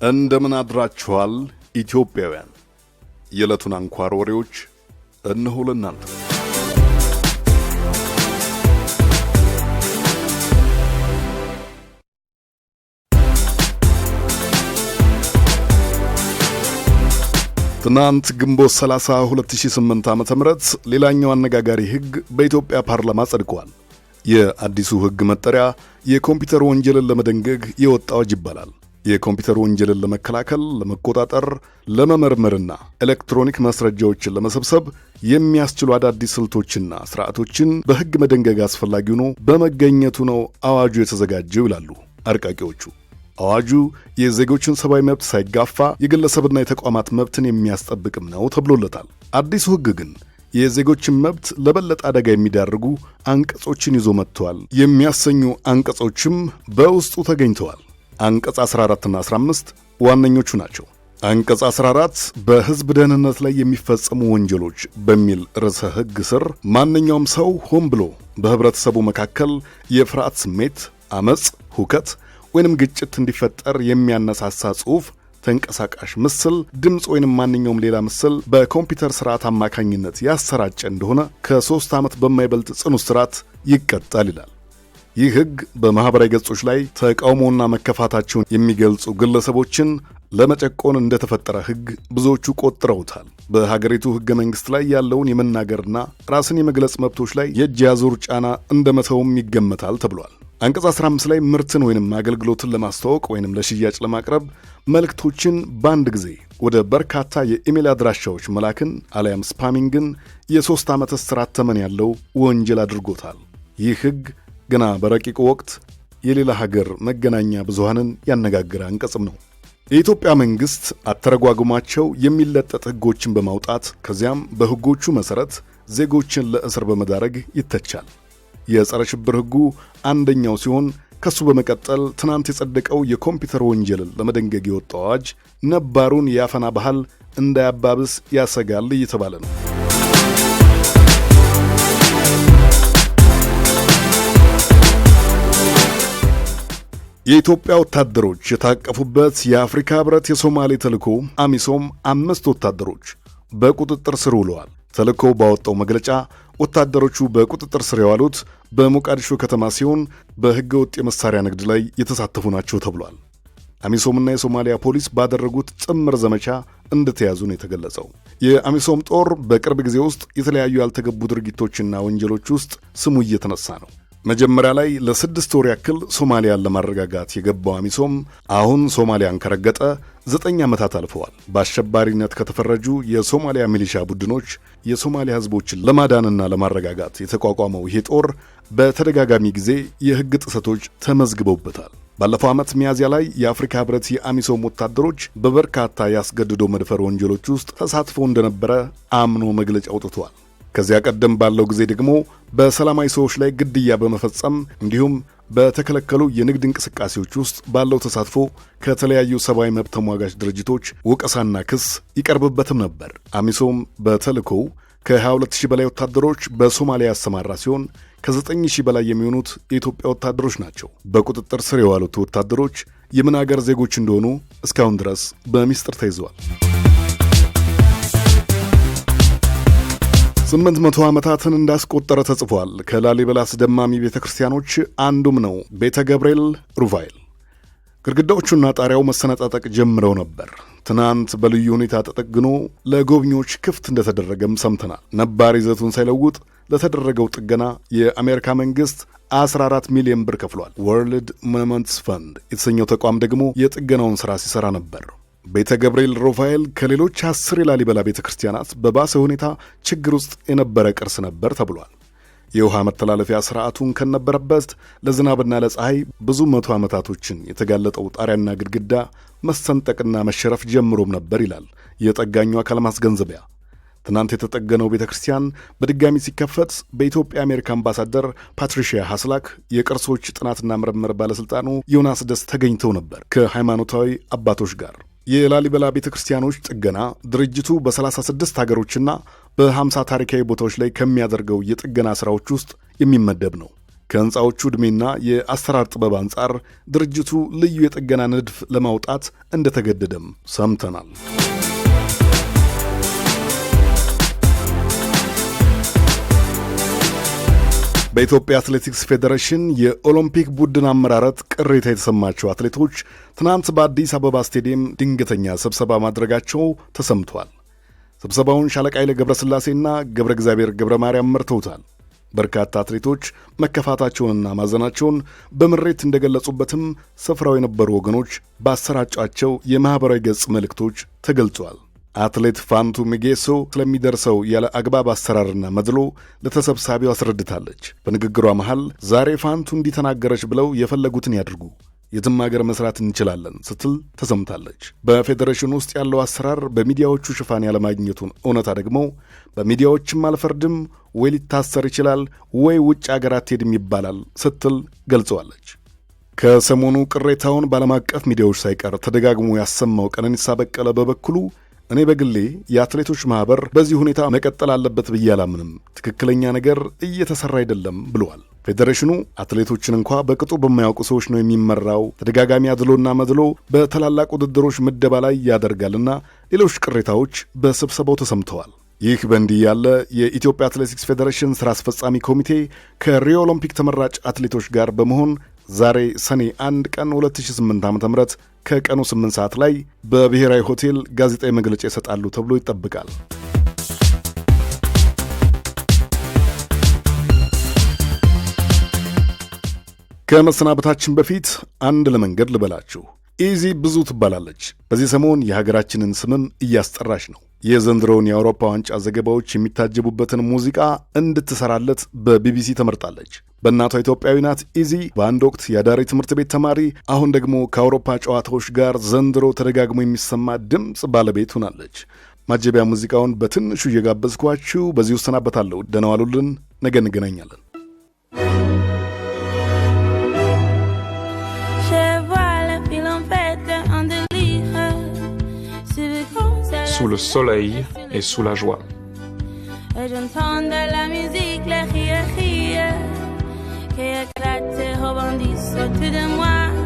እንደምን አድራችኋል ኢትዮጵያውያን? የዕለቱን አንኳር ወሬዎች እነሆ ለእናንተ። ትናንት ግንቦት 30 2008 ዓ.ም ሌላኛው አነጋጋሪ ሕግ በኢትዮጵያ ፓርላማ ጸድቋል። የአዲሱ ሕግ መጠሪያ የኮምፒውተር ወንጀልን ለመደንገግ የወጣ አዋጅ ይባላል። የኮምፒውተር ወንጀልን ለመከላከል፣ ለመቆጣጠር፣ ለመመርመርና ኤሌክትሮኒክ ማስረጃዎችን ለመሰብሰብ የሚያስችሉ አዳዲስ ስልቶችና ስርዓቶችን በሕግ መደንገግ አስፈላጊ ሆኖ በመገኘቱ ነው አዋጁ የተዘጋጀው ይላሉ አርቃቂዎቹ። አዋጁ የዜጎችን ሰብአዊ መብት ሳይጋፋ የግለሰብና የተቋማት መብትን የሚያስጠብቅም ነው ተብሎለታል። አዲሱ ሕግ ግን የዜጎችን መብት ለበለጠ አደጋ የሚዳርጉ አንቀጾችን ይዞ መጥተዋል የሚያሰኙ አንቀጾችም በውስጡ ተገኝተዋል። አንቀጽ 14ና 15 ዋነኞቹ ናቸው። አንቀጽ 14 በሕዝብ ደህንነት ላይ የሚፈጸሙ ወንጀሎች በሚል ርዕሰ ሕግ ስር ማንኛውም ሰው ሆን ብሎ በህብረተሰቡ መካከል የፍርሃት ስሜት፣ አመጽ፣ ሁከት ወይንም ግጭት እንዲፈጠር የሚያነሳሳ ጽሑፍ፣ ተንቀሳቃሽ ምስል፣ ድምፅ ወይንም ማንኛውም ሌላ ምስል በኮምፒውተር ስርዓት አማካኝነት ያሰራጨ እንደሆነ ከ3 ዓመት በማይበልጥ ጽኑ እስራት ይቀጣል ይላል። ይህ ሕግ በማኅበራዊ ገጾች ላይ ተቃውሞና መከፋታቸውን የሚገልጹ ግለሰቦችን ለመጨቆን እንደተፈጠረ ሕግ ብዙዎቹ ቆጥረውታል። በሀገሪቱ ሕገ መንግሥት ላይ ያለውን የመናገርና ራስን የመግለጽ መብቶች ላይ የእጅ ያዙር ጫና እንደመተውም ይገመታል ተብሏል። አንቀጽ 15 ላይ ምርትን ወይንም አገልግሎትን ለማስተዋወቅ ወይንም ለሽያጭ ለማቅረብ መልእክቶችን በአንድ ጊዜ ወደ በርካታ የኢሜል አድራሻዎች መላክን አሊያም ስፓሚንግን የ3 ዓመት እስራት ተመን ያለው ወንጀል አድርጎታል። ይህ ሕግ ገና በረቂቁ ወቅት የሌላ ሀገር መገናኛ ብዙሃንን ያነጋገረ አንቀጽም ነው። የኢትዮጵያ መንግሥት አተረጓጉማቸው የሚለጠጥ ሕጎችን በማውጣት ከዚያም በሕጎቹ መሠረት ዜጎችን ለእስር በመዳረግ ይተቻል። የጸረ ሽብር ሕጉ አንደኛው ሲሆን ከሱ በመቀጠል ትናንት የጸደቀው የኮምፒውተር ወንጀልን ለመደንገግ የወጣው አዋጅ ነባሩን የአፈና ባህል እንዳያባብስ ያሰጋል እየተባለ ነው። የኢትዮጵያ ወታደሮች የታቀፉበት የአፍሪካ ሕብረት የሶማሌ ተልዕኮ አሚሶም 5 ወታደሮች በቁጥጥር ስር ውለዋል። ተልዕኮው ባወጣው መግለጫ ወታደሮቹ በቁጥጥር ስር የዋሉት በሞቃዲሾ ከተማ ሲሆን በሕገ ወጥ የመሳሪያ ንግድ ላይ የተሳተፉ ናቸው ተብሏል። አሚሶምና የሶማሊያ ፖሊስ ባደረጉት ጥምር ዘመቻ እንደተያዙ ነው የተገለጸው። የአሚሶም ጦር በቅርብ ጊዜ ውስጥ የተለያዩ ያልተገቡ ድርጊቶችና ወንጀሎች ውስጥ ስሙ እየተነሳ ነው። መጀመሪያ ላይ ለ6 ወር ያክል ሶማሊያን ለማረጋጋት የገባው አሚሶም አሁን ሶማሊያን ከረገጠ 9 ዓመታት አልፈዋል። በአሸባሪነት ከተፈረጁ የሶማሊያ ሚሊሻ ቡድኖች የሶማሊያ ሕዝቦችን ለማዳንና ለማረጋጋት የተቋቋመው ይሄ ጦር በተደጋጋሚ ጊዜ የሕግ ጥሰቶች ተመዝግበውበታል። ባለፈው ዓመት ሚያዝያ ላይ የአፍሪካ ሕብረት የአሚሶም ወታደሮች በበርካታ ያስገድዶ መድፈር ወንጀሎች ውስጥ ተሳትፈው እንደነበረ አምኖ መግለጫ አውጥቷል። ከዚያ ቀደም ባለው ጊዜ ደግሞ በሰላማዊ ሰዎች ላይ ግድያ በመፈጸም እንዲሁም በተከለከሉ የንግድ እንቅስቃሴዎች ውስጥ ባለው ተሳትፎ ከተለያዩ ሰብአዊ መብት ተሟጋች ድርጅቶች ወቀሳና ክስ ይቀርብበትም ነበር። አሚሶም በተልዕኮው ከ22,000 በላይ ወታደሮች በሶማሊያ ያሰማራ ሲሆን ከ9,000 በላይ የሚሆኑት የኢትዮጵያ ወታደሮች ናቸው። በቁጥጥር ስር የዋሉት ወታደሮች የምን አገር ዜጎች እንደሆኑ እስካሁን ድረስ በሚስጥር ተይዘዋል። 800 ዓመታትን እንዳስቆጠረ ተጽፏል። ከላሊበላ አስደማሚ ቤተ ክርስቲያኖች አንዱም ነው ቤተ ገብርኤል ሩፋኤል። ግድግዳዎቹና ጣሪያው መሰነጣጠቅ ጀምረው ነበር። ትናንት በልዩ ሁኔታ ተጠግኖ ለጎብኚዎች ክፍት እንደተደረገም ሰምተናል። ነባር ይዘቱን ሳይለውጥ ለተደረገው ጥገና የአሜሪካ መንግሥት 14 ሚሊዮን ብር ከፍሏል። ወርልድ ሞኑመንትስ ፈንድ የተሰኘው ተቋም ደግሞ የጥገናውን ሥራ ሲሠራ ነበር። ቤተ ገብርኤል ሩፋኤል ከሌሎች 10 የላሊበላ ቤተ ክርስቲያናት በባሰ ሁኔታ ችግር ውስጥ የነበረ ቅርስ ነበር ተብሏል። የውሃ መተላለፊያ ሥርዓቱን ከነበረበት ለዝናብና ለፀሐይ ብዙ 100 ዓመታቶችን የተጋለጠው ጣሪያና ግድግዳ መሰንጠቅና መሸረፍ ጀምሮም ነበር ይላል የጠጋኙ አካል ማስገንዘቢያ። ትናንት የተጠገነው ቤተ ክርስቲያን በድጋሚ ሲከፈት በኢትዮጵያ የአሜሪካ አምባሳደር ፓትሪሺያ ሐስላክ፣ የቅርሶች ጥናትና ምርምር ባለሥልጣኑ ዮናስ ደስ ተገኝተው ነበር ከሃይማኖታዊ አባቶች ጋር። የላሊበላ ቤተ ክርስቲያኖች ጥገና ድርጅቱ በ36 ሀገሮችና በ50 ታሪካዊ ቦታዎች ላይ ከሚያደርገው የጥገና ሥራዎች ውስጥ የሚመደብ ነው። ከህንፃዎቹ ዕድሜና የአሰራር ጥበብ አንጻር ድርጅቱ ልዩ የጥገና ንድፍ ለማውጣት እንደተገደደም ሰምተናል። በኢትዮጵያ አትሌቲክስ ፌዴሬሽን የኦሎምፒክ ቡድን አመራረት ቅሬታ የተሰማቸው አትሌቶች ትናንት በአዲስ አበባ ስቴዲየም ድንገተኛ ስብሰባ ማድረጋቸው ተሰምቷል። ስብሰባውን ሻለቃ ኃይሌ ገብረስላሴና ገብረ እግዚአብሔር ገብረ ማርያም መርተውታል። በርካታ አትሌቶች መከፋታቸውንና ማዘናቸውን በምሬት እንደገለጹበትም ስፍራው የነበሩ ወገኖች ባሰራጯቸው የማኅበራዊ ገጽ መልእክቶች ተገልጿል። አትሌት ፋንቱ ሚጌሶ ስለሚደርሰው ያለ አግባብ አሰራርና መድሎ ለተሰብሳቢው አስረድታለች። በንግግሯ መሃል ዛሬ ፋንቱ እንዲተናገረች ብለው የፈለጉትን ያድርጉ፣ የትም ሀገር መስራት እንችላለን ስትል ተሰምታለች። በፌዴሬሽን ውስጥ ያለው አሰራር በሚዲያዎቹ ሽፋን ያለማግኘቱን እውነታ ደግሞ በሚዲያዎችም አልፈርድም፣ ወይ ሊታሰር ይችላል ወይ ውጭ ሀገር አትሄድም ይባላል ስትል ገልጸዋለች። ከሰሞኑ ቅሬታውን በዓለም አቀፍ ሚዲያዎች ሳይቀር ተደጋግሞ ያሰማው ቀነኒሳ በቀለ በበኩሉ እኔ በግሌ የአትሌቶች ማኅበር በዚህ ሁኔታ መቀጠል አለበት ብዬ አላምንም፣ ትክክለኛ ነገር እየተሰራ አይደለም ብለዋል። ፌዴሬሽኑ አትሌቶችን እንኳ በቅጡ በማያውቁ ሰዎች ነው የሚመራው፣ ተደጋጋሚ አድሎና መድሎ በታላላቅ ውድድሮች ምደባ ላይ ያደርጋልና ሌሎች ቅሬታዎች በስብሰባው ተሰምተዋል። ይህ በእንዲህ ያለ የኢትዮጵያ አትሌቲክስ ፌዴሬሽን ሥራ አስፈጻሚ ኮሚቴ ከሪዮ ኦሎምፒክ ተመራጭ አትሌቶች ጋር በመሆን ዛሬ ሰኔ 1 ቀን 2008 ዓ.ም ከቀኑ 8 ሰዓት ላይ በብሔራዊ ሆቴል ጋዜጣዊ መግለጫ ይሰጣሉ ተብሎ ይጠብቃል። ከመሰናበታችን በፊት አንድ ለመንገድ ልበላችሁ። ኢዚ ብዙ ትባላለች። በዚህ ሰሞን የሀገራችንን ስምም እያስጠራች ነው። የዘንድሮውን የአውሮፓ ዋንጫ ዘገባዎች የሚታጀቡበትን ሙዚቃ እንድትሰራለት በቢቢሲ ተመርጣለች። በእናቷ ኢትዮጵያዊ ናት። ኢዚ በአንድ ወቅት የአዳሪ ትምህርት ቤት ተማሪ፣ አሁን ደግሞ ከአውሮፓ ጨዋታዎች ጋር ዘንድሮ ተደጋግሞ የሚሰማ ድምፅ ባለቤት ሆናለች። ማጀቢያ ሙዚቃውን በትንሹ እየጋበዝኳችሁ በዚህ እሰናበታለሁ። ደህና ዋሉልን። ነገ እንገናኛለን። Sous le soleil et sous la joie. Et j'entends de la musique, les rires qui éclatent et rebondissent autour de moi.